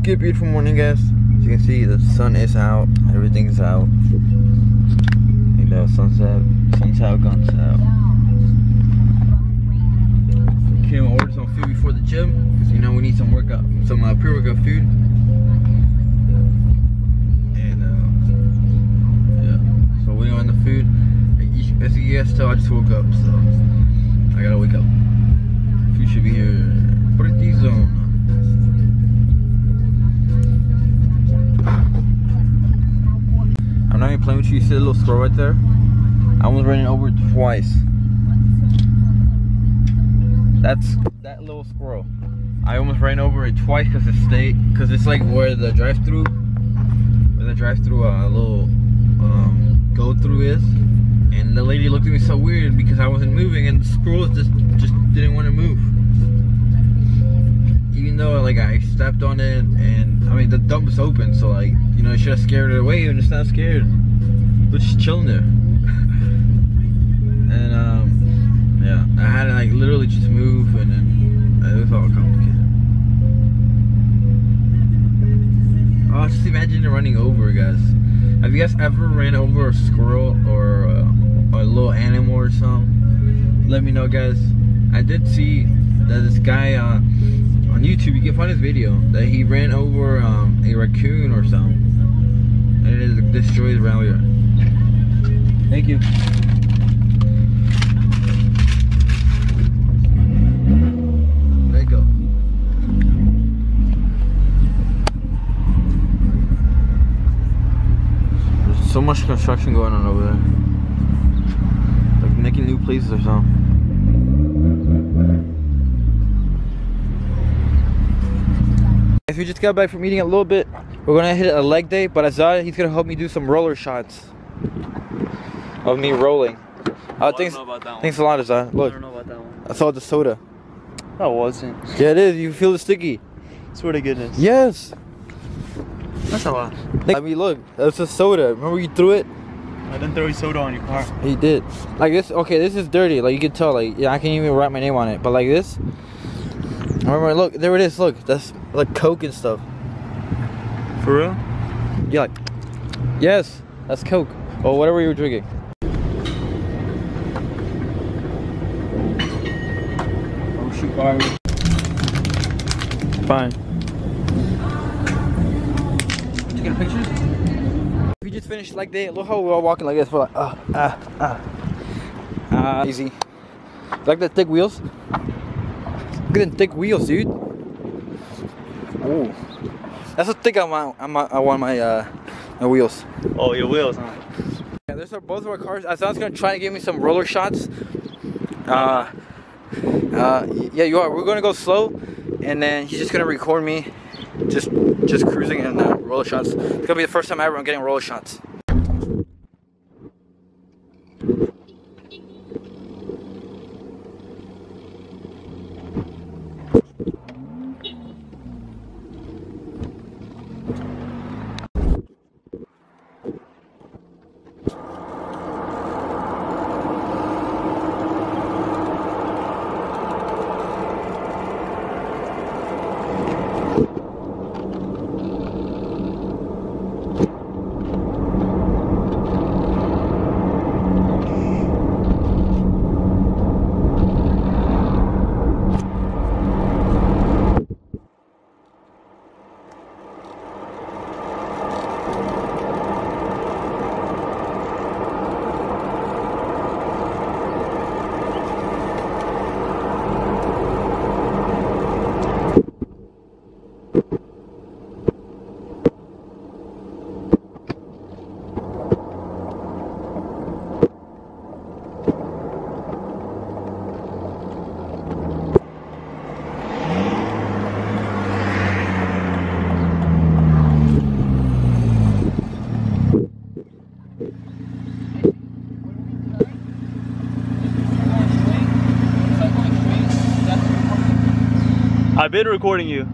Good beautiful morning, guys. As you can see, the sun is out, everything's out. You know, sun's out, guns out. Came and ordered some food before the gym because you know we need some workout, some pre-workout food. And yeah, so waiting on the food. As you guys tell, I just woke up, so I gotta wake up. Food should be here pretty soon. I'm not even playing with you. You see the little squirrel right there? I almost ran it over twice. That's that little squirrel. I almost ran over it twice because it's like where the drive-through, little go-through is, and the lady looked at me so weird because I wasn't moving, and the squirrel just didn't want to move. Even though like I stepped on it, and I mean the dump was open, so like you know I should have scared it away, and it's not scared, but just chilling there. And yeah, I had to like literally just move, and then it was all complicated. Oh, just imagine it running over, guys. Have you guys ever ran over a squirrel or a little animal or something? Let me know, guys. I did see that this guy on YouTube, you can find his video, that he ran over a raccoon or something, and it destroyed the ralliart. Thank you. There you go. There's so much construction going on over there, like making new places or something. If we just got back from eating a little bit, we're gonna hit a leg day, but Azad, he's gonna help me do some roller shots of me rolling. Thanks a lot, Azad. Look, I don't know about that one. I saw the soda. That wasn't. Yeah, it is. You feel the sticky. Swear to goodness. Yes. That's a lot. I mean, look, that's a soda. Remember you threw it? I didn't throw a soda on your car. He did. Like this. Okay, this is dirty. Like you can tell. Like yeah, I can't even write my name on it. But like this. Remember, look, there it is. Look, that's like Coke and stuff. For real? Yeah, like, yes, that's Coke or whatever you were drinking. Oh shoot, fire! Fine. Did you get a picture? We just finished like day. Look how we're all walking like this. We're like, easy. Like the thick wheels. Look at them thick wheels, dude. Oh, that's how thick I want my wheels. Oh, your wheels, huh? Yeah, there's both of our cars. Azad's gonna try to give me some roller shots. Yeah, you are. We're gonna go slow, and then he's just gonna record me, just cruising and roller shots. It's gonna be the first time ever I'm getting roller shots. I've been recording you.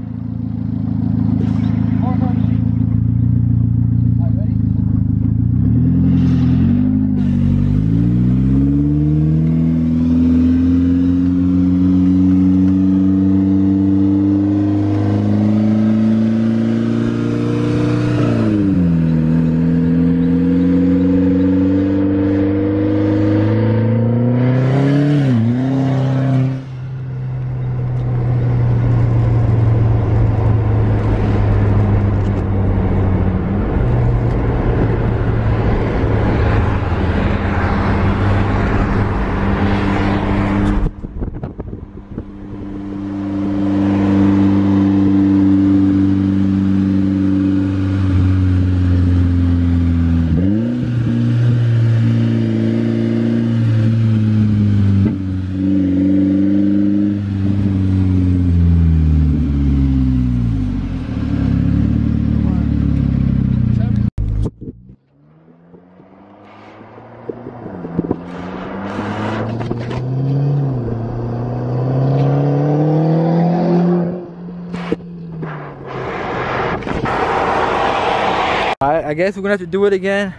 I guess we're gonna have to do it again.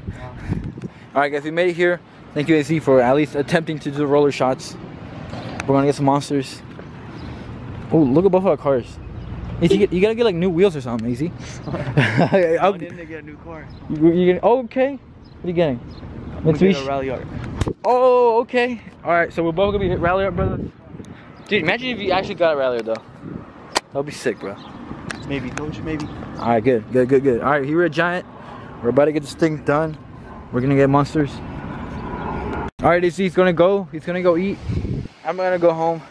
All right, guys, we made it here. Thank you, AC, for at least attempting to do the roller shots. We're gonna get some monsters. Oh, look at both of our cars. AC, you gotta get like new wheels or something, AC. I didn't get a new car. Oh, okay. What are you getting? I'm gonna get a ralliart. Oh, okay. All right, so we're both gonna be ralliart brothers. Dude, imagine if you actually got a ralliart though. That'd be sick, bro. Maybe, coach, maybe. All right, good. All right, here we're at Giant. We're about to get this thing done. We're gonna get monsters. All right, AC, he's gonna go eat. I'm gonna go home.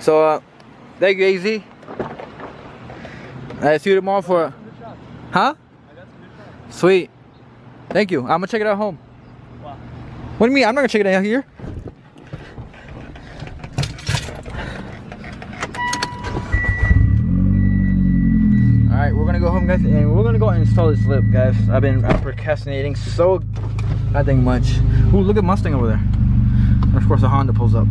So, thank you, AZ. I'll see you tomorrow for, huh? Sweet. Thank you. I'm gonna check it out at home. Wow. What do you mean? I'm not gonna check it out here. All right, we're gonna go home, guys, and we're gonna go and install this lip, guys. I've been procrastinating so goddamn much. Ooh, look at Mustang over there. And of course, the Honda pulls up.